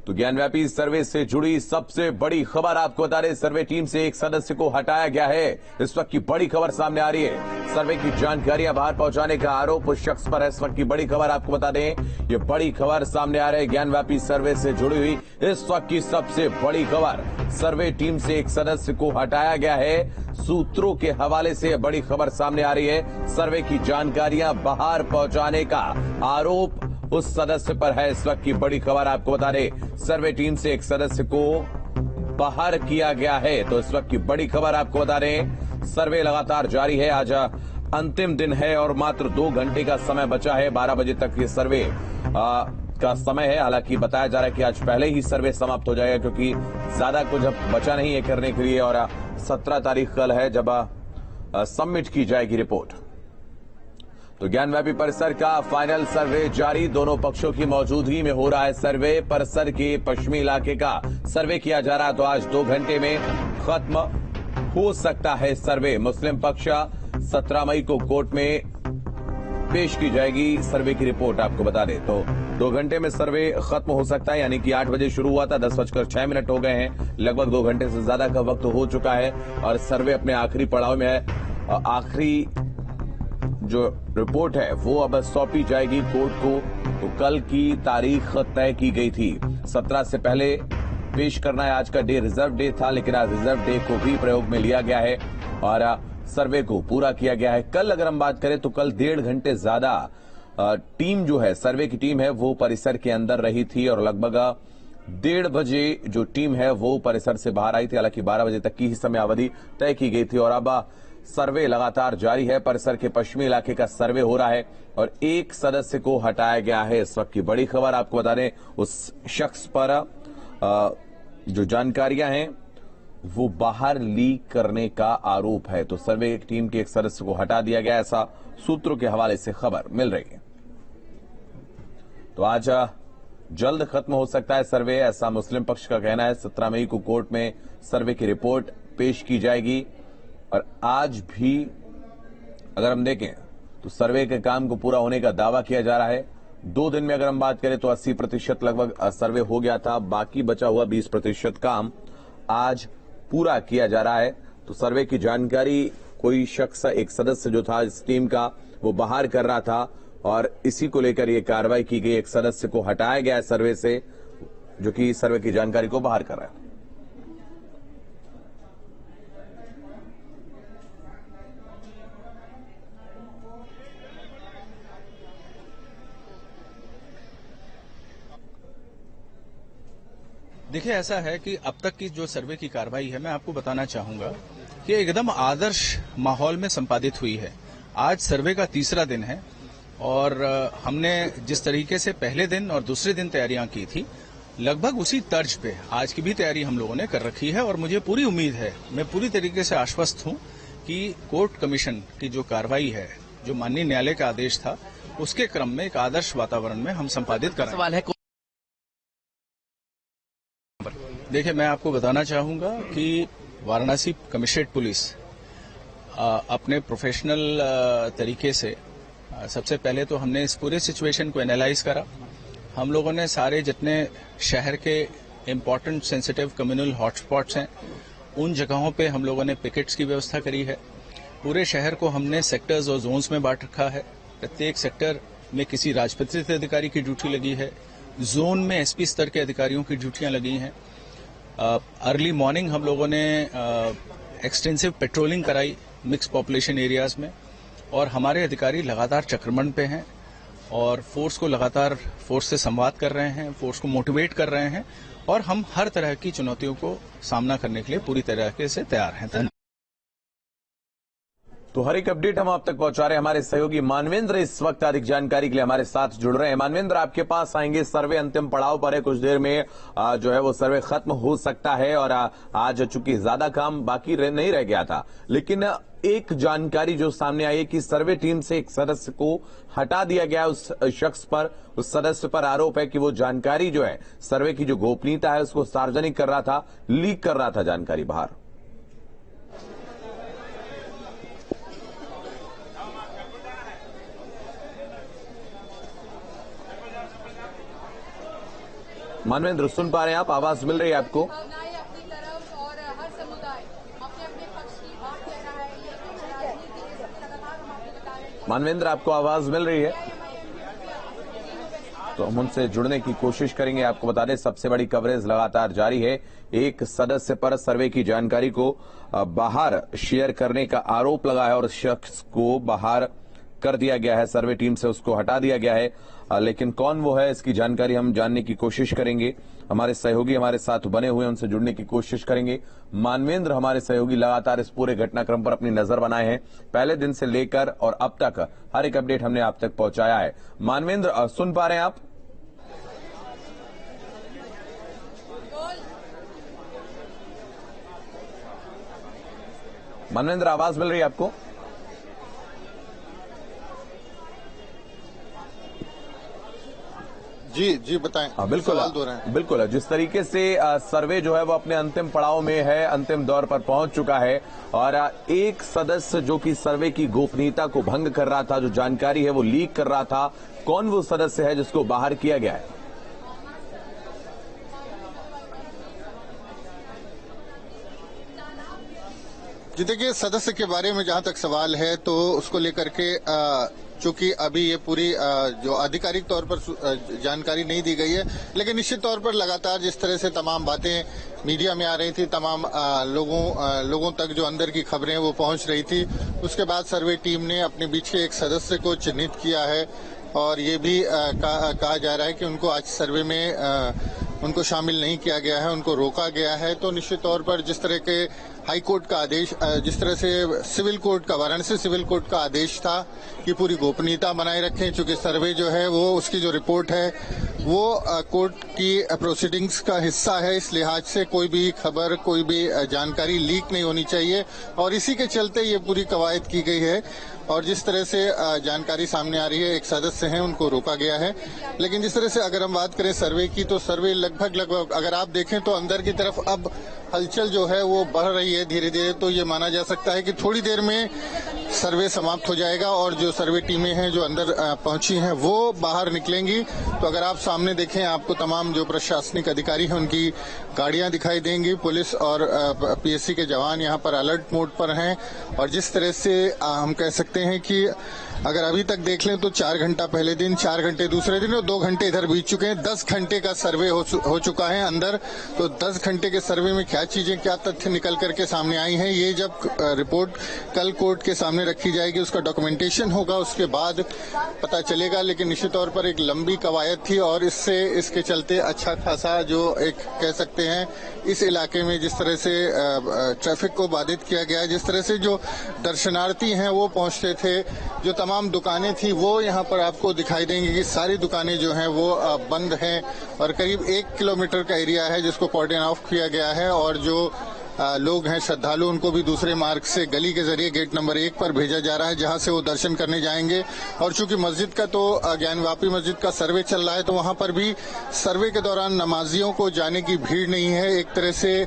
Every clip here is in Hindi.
तो ज्ञानव्यापी सर्वे से जुड़ी सबसे बड़ी खबर आपको बता दें, सर्वे टीम से एक सदस्य को हटाया गया है। इस वक्त की बड़ी खबर सामने आ रही है। सर्वे की जानकारियां बाहर पहुंचाने का आरोप उस शख्स पर है। इस वक्त की बड़ी खबर आपको बता दें, ये बड़ी खबर सामने आ रही है ज्ञानव्यापी सर्वे से जुड़ी हुई। इस वक्त की सबसे बड़ी खबर, सर्वे टीम से एक सदस्य को हटाया गया है। सूत्रों के हवाले से बड़ी खबर सामने आ रही है। सर्वे की जानकारियां बाहर पहुंचाने का आरोप उस सदस्य पर है। इस वक्त की बड़ी खबर आपको बता दें, सर्वे टीम से एक सदस्य को बाहर किया गया है। तो इस वक्त की बड़ी खबर आपको बता दें, सर्वे लगातार जारी है। आज अंतिम दिन है और मात्र 2 घंटे का समय बचा है। 12 बजे तक ये सर्वे का समय है। हालांकि बताया जा रहा है कि आज पहले ही सर्वे समाप्त हो जाएगा, क्योंकि ज्यादा कुछ बचा नहीं है करने के लिए। और 17 तारीख कल है जब सबमिट की जाएगी रिपोर्ट। तो ज्ञानव्यापी परिसर का फाइनल सर्वे जारी, दोनों पक्षों की मौजूदगी में हो रहा है सर्वे। परिसर के पश्चिमी इलाके का सर्वे किया जा रहा है। तो आज 2 घंटे में खत्म हो सकता है सर्वे। मुस्लिम पक्ष 17 मई को कोर्ट में पेश की जाएगी सर्वे की रिपोर्ट। आपको बता दें तो 2 घंटे में सर्वे खत्म हो सकता है, यानी कि 8 बजे शुरू हुआ था, 10:06 हो गए हैं। लगभग 2 घंटे से ज्यादा का वक्त हो चुका है और सर्वे अपने आखिरी पड़ाव में है। आखिरी जो रिपोर्ट है वो अब सौंपी जाएगी कोर्ट को। तो कल की तारीख तय की गई थी, 17 से पहले पेश करना है। आज का डे रिजर्व डे था, लेकिन आज रिजर्व डे को भी प्रयोग में लिया गया है और सर्वे को पूरा किया गया है। कल अगर हम बात करें तो कल 1.5 घंटे ज्यादा टीम जो है, सर्वे की टीम है, वो परिसर के अंदर रही थी और लगभग 1:30 बजे जो टीम है वो परिसर से बाहर आई थी। हालांकि 12 बजे तक की ही समय अवधि तय की गई थी और अब सर्वे लगातार जारी है। परिसर के पश्चिमी इलाके का सर्वे हो रहा है और एक सदस्य को हटाया गया है। इस वक्त की बड़ी खबर आपको बता दें, उस शख्स पर जो जानकारियां हैं वो बाहर लीक करने का आरोप है। तो सर्वे टीम के एक सदस्य को हटा दिया गया, ऐसा सूत्रों के हवाले से खबर मिल रही है। तो आज जल्द खत्म हो सकता है सर्वे, ऐसा मुस्लिम पक्ष का कहना है। 17 मई को कोर्ट में सर्वे की रिपोर्ट पेश की जाएगी और आज भी अगर हम देखें तो सर्वे के काम को पूरा होने का दावा किया जा रहा है। 2 दिन में अगर हम बात करें तो 80% लगभग सर्वे हो गया था। बाकी बचा हुआ 20% काम आज पूरा किया जा रहा है। तो सर्वे की जानकारी कोई शख्स, एक सदस्य जो था इस टीम का, वो बाहर कर रहा था और इसी को लेकर यह कार्रवाई की गई। एक सदस्य को हटाया गया है सर्वे से, जो कि सर्वे की जानकारी को बाहर कर रहा है। देखिए, ऐसा है कि अब तक की जो सर्वे की कार्रवाई है, मैं आपको बताना चाहूंगा कि एकदम आदर्श माहौल में संपादित हुई है। आज सर्वे का 3रा दिन है और हमने जिस तरीके से पहले दिन और दूसरे दिन तैयारियां की थी, लगभग उसी तर्ज पे आज की भी तैयारी हम लोगों ने कर रखी है। और मुझे पूरी उम्मीद है, मैं पूरी तरीके से आश्वस्त हूं कि कोर्ट कमीशन की जो कार्रवाई है, जो माननीय न्यायालय का आदेश था, उसके क्रम में एक आदर्श वातावरण में हम संपादित कर रहे हैं। देखिए, मैं आपको बताना चाहूंगा कि वाराणसी कमिश्नरेट पुलिस अपने प्रोफेशनल तरीके से सबसे पहले तो हमने इस पूरे सिचुएशन को एनालाइज करा। हम लोगों ने सारे जितने शहर के इम्पोर्टेंट सेंसिटिव कम्युनल हॉटस्पॉट्स हैं, उन जगहों पे हम लोगों ने पिकेट्स की व्यवस्था करी है। पूरे शहर को हमने सेक्टर्स और जोन्स में बांट रखा है। प्रत्येक सेक्टर में किसी राजपत्रित अधिकारी की ड्यूटी लगी है। जोन में एसपी स्तर के अधिकारियों की ड्यूटियां लगी हैं। अर्ली मॉर्निंग हम लोगों ने एक्सटेंसिव पेट्रोलिंग कराई मिक्स पॉपुलेशन एरियाज में और हमारे अधिकारी लगातार चक्रमण पे हैं और फोर्स को लगातार फोर्स से संवाद कर रहे हैं, फोर्स को मोटिवेट कर रहे हैं और हम हर तरह की चुनौतियों को सामना करने के लिए पूरी तरीके से तैयार हैं। तो हर एक अपडेट हम आप तक पहुंचा रहे हैं। हमारे सहयोगी मानवेंद्र इस वक्त अधिक जानकारी के लिए हमारे साथ जुड़ रहे हैं। मानवेंद्र, आपके पास आएंगे। सर्वे अंतिम पड़ाव पर है, कुछ देर में जो है वो सर्वे खत्म हो सकता है और आज चूंकि ज्यादा काम बाकी नहीं रह गया था, लेकिन एक जानकारी जो सामने आई है कि सर्वे टीम से एक सदस्य को हटा दिया गया। उस शख्स पर, उस सदस्य पर आरोप है कि वो जानकारी जो है, सर्वे की जो गोपनीयता है, उसको सार्वजनिक कर रहा था, लीक कर रहा था जानकारी बाहर। मानवेंद्र, सुन पा रहे हैं आप? आवाज मिल रही है आपको? भावनाएं अपनी तरफ और हर समुदाय अपने अपने पक्ष की बात कह रहा है। ये राजनीति के सब लगातार हम आपको बता रहे हैं। मानवेंद्र, आपको आवाज मिल रही है? तो हम उनसे जुड़ने की कोशिश करेंगे। आपको बता दें, सबसे बड़ी कवरेज लगातार जारी है। एक सदस्य पर सर्वे की जानकारी को बाहर शेयर करने का आरोप लगा है और उस शख्स को बाहर कर दिया गया है। सर्वे टीम से उसको हटा दिया गया है, लेकिन कौन वो है, इसकी जानकारी हम जानने की कोशिश करेंगे। हमारे सहयोगी हमारे साथ बने हुए हैं, उनसे जुड़ने की कोशिश करेंगे। मानवेंद्र, हमारे सहयोगी लगातार इस पूरे घटनाक्रम पर अपनी नजर बनाए हैं। पहले दिन से लेकर और अब तक हर एक अपडेट हमने आप तक पहुंचाया है। मानवेंद्र, सुन पा रहे हैं आप? मानवेंद्र, आवाज मिल रही है आपको? जी बताएं। बिल्कुल। जिस तरीके से सर्वे जो है वो अपने अंतिम पड़ाव में है, अंतिम दौर पर पहुंच चुका है और एक सदस्य जो कि सर्वे की गोपनीयता को भंग कर रहा था, जो जानकारी है वो लीक कर रहा था, कौन वो सदस्य है जिसको बाहर किया गया है? जी देखिए, सदस्य के बारे में जहां तक सवाल है तो उसको लेकर के चूंकि अभी ये पूरी जो आधिकारिक तौर पर जानकारी नहीं दी गई है, लेकिन निश्चित तौर पर लगातार जिस तरह से तमाम बातें मीडिया में आ रही थी, तमाम लोगों तक जो अंदर की खबरें वो पहुंच रही थी, उसके बाद सर्वे टीम ने अपने बीच के एक सदस्य को चिन्हित किया है और ये भी कहा जा रहा है कि उनको आज सर्वे में उनको शामिल नहीं किया गया है, उनको रोका गया है। तो निश्चित तौर पर जिस तरह के हाई कोर्ट का आदेश, जिस तरह से सिविल कोर्ट का, वाराणसी सिविल कोर्ट का आदेश था कि पूरी गोपनीयता बनाए रखें, चूंकि सर्वे जो है वो उसकी जो रिपोर्ट है वो कोर्ट की प्रोसीडिंग्स का हिस्सा है, इस लिहाज से कोई भी खबर, कोई भी जानकारी लीक नहीं होनी चाहिए और इसी के चलते ये पूरी कवायद की गई है। और जिस तरह से जानकारी सामने आ रही है, एक सदस्य हैं उनको रोका गया है। लेकिन जिस तरह से अगर हम बात करें सर्वे की, तो सर्वे लगभग अगर आप देखें तो अंदर की तरफ अब हलचल जो है वो बढ़ रही है धीरे धीरे। तो ये माना जा सकता है कि थोड़ी देर में सर्वे समाप्त हो जाएगा और जो सर्वे टीमें हैं जो अंदर पहुंची हैं वो बाहर निकलेंगी। तो अगर आप सामने देखें, आपको तमाम जो प्रशासनिक अधिकारी हैं उनकी गाड़ियां दिखाई देंगी। पुलिस और पीएससी के जवान यहाँ पर अलर्ट मोड पर हैं और जिस तरह से हम कह सकते हैं कि अगर अभी तक देख लें तो 4 घंटा पहले दिन, 4 घंटे दूसरे दिन और 2 घंटे इधर बीत चुके हैं। 10 घंटे का सर्वे हो चुका है अंदर। तो 10 घंटे के सर्वे में क्या चीजें, क्या तथ्य निकल करके सामने आई हैं, ये जब रिपोर्ट कल कोर्ट के सामने रखी जाएगी, उसका डॉक्यूमेंटेशन होगा, उसके बाद पता चलेगा। लेकिन निश्चित तौर पर एक लंबी कवायद थी और इसके चलते अच्छा खासा जो एक कह सकते हैं इस इलाके में जिस तरह से ट्रैफिक को बाधित किया गया है, जिस तरह से जो दर्शनार्थी हैं वो पहुंचते थे, जो तमाम दुकानें थी वो यहाँ पर आपको दिखाई देंगी कि सारी दुकानें जो हैं वो बंद हैं और करीब 1 किलोमीटर का एरिया है जिसको कॉर्डन ऑफ किया गया है और जो लोग हैं श्रद्धालु उनको भी दूसरे मार्ग से गली के जरिए गेट नंबर 1 पर भेजा जा रहा है, जहां से वो दर्शन करने जाएंगे। और चूंकि मस्जिद का तो ज्ञानवापी मस्जिद का सर्वे चल रहा है, तो वहां पर भी सर्वे के दौरान नमाजियों को जाने की भीड़ नहीं है। एक तरह से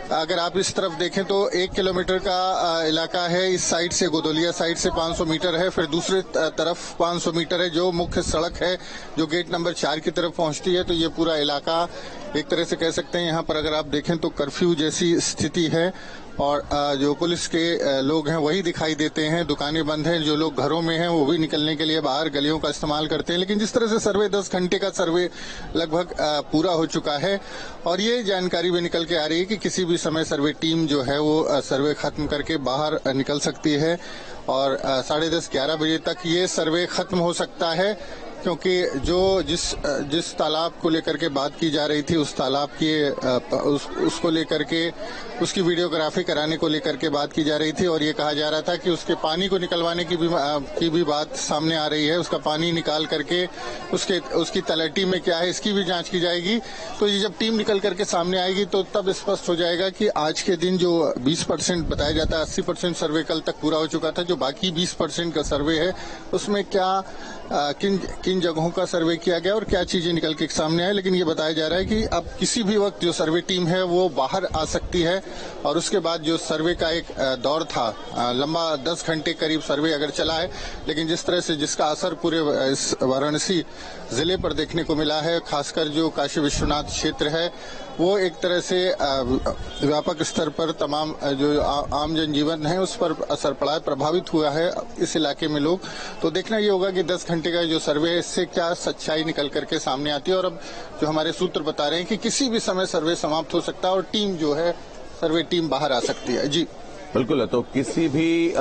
अगर आप इस तरफ देखें तो 1 किलोमीटर का इलाका है, इस साइड से गोदोलिया साइड से 500 मीटर है, फिर दूसरे तरफ 500 मीटर है जो मुख्य सड़क है जो गेट नंबर 4 की तरफ पहुंचती है। तो ये पूरा इलाका एक तरह से कह सकते हैं यहाँ पर अगर आप देखें तो कर्फ्यू जैसी स्थिति है और जो पुलिस के लोग हैं वही दिखाई देते हैं। दुकानें बंद हैं, जो लोग घरों में हैं वो भी निकलने के लिए बाहर गलियों का इस्तेमाल करते हैं। लेकिन जिस तरह से सर्वे 10 घंटे का सर्वे लगभग पूरा हो चुका है और ये जानकारी भी निकल के आ रही है कि किसी भी समय सर्वे टीम जो है वो सर्वे खत्म करके बाहर निकल सकती है और 10:30 11 बजे तक ये सर्वे खत्म हो सकता है, क्योंकि जो जिस तालाब को लेकर के बात की जा रही थी, उस तालाब की उसको लेकर के उसकी वीडियोग्राफी कराने को लेकर के बात की जा रही थी और ये कहा जा रहा था कि उसके पानी को निकलवाने की भी बात सामने आ रही है। उसका पानी निकाल करके उसकी तलहटी में क्या है इसकी भी जांच की जाएगी। तो ये जब टीम निकल करके सामने आएगी तो तब स्पष्ट हो जाएगा कि आज के दिन जो 20% बताया जाता है, 80% सर्वे कल तक पूरा हो चुका था, जो बाकी 20% का सर्वे है उसमें क्या किन जगहों का सर्वे किया गया और क्या चीजें निकल के सामने आए। लेकिन ये बताया जा रहा है कि अब किसी भी वक्त जो सर्वे टीम है वो बाहर आ सकती है और उसके बाद जो सर्वे का एक दौर था, लंबा 10 घंटे करीब सर्वे अगर चला है, लेकिन जिस तरह से जिसका असर पूरे इस वाराणसी जिले पर देखने को मिला है, खासकर जो काशी विश्वनाथ क्षेत्र है वो एक तरह से व्यापक स्तर पर तमाम जो आम जनजीवन है उस पर असर पड़ा है, प्रभावित हुआ है इस इलाके में लोग। तो देखना ये होगा कि 10 घंटे का जो सर्वे है इससे क्या सच्चाई निकल करके सामने आती है। और अब जो हमारे सूत्र बता रहे हैं कि किसी भी समय सर्वे समाप्त हो सकता है और टीम जो है सर्वे टीम बाहर आ सकती है। जी बिल्कुल, तो किसी भी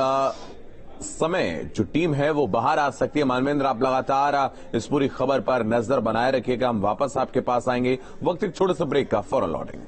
समय जो टीम है वो बाहर आ सकती है। मानवेंद्र, आप लगातार इस पूरी खबर पर नजर बनाए रखिएगा, हम वापस आपके पास आएंगे। वक्त एक छोटे से ब्रेक का, फौरन लौटेंगे।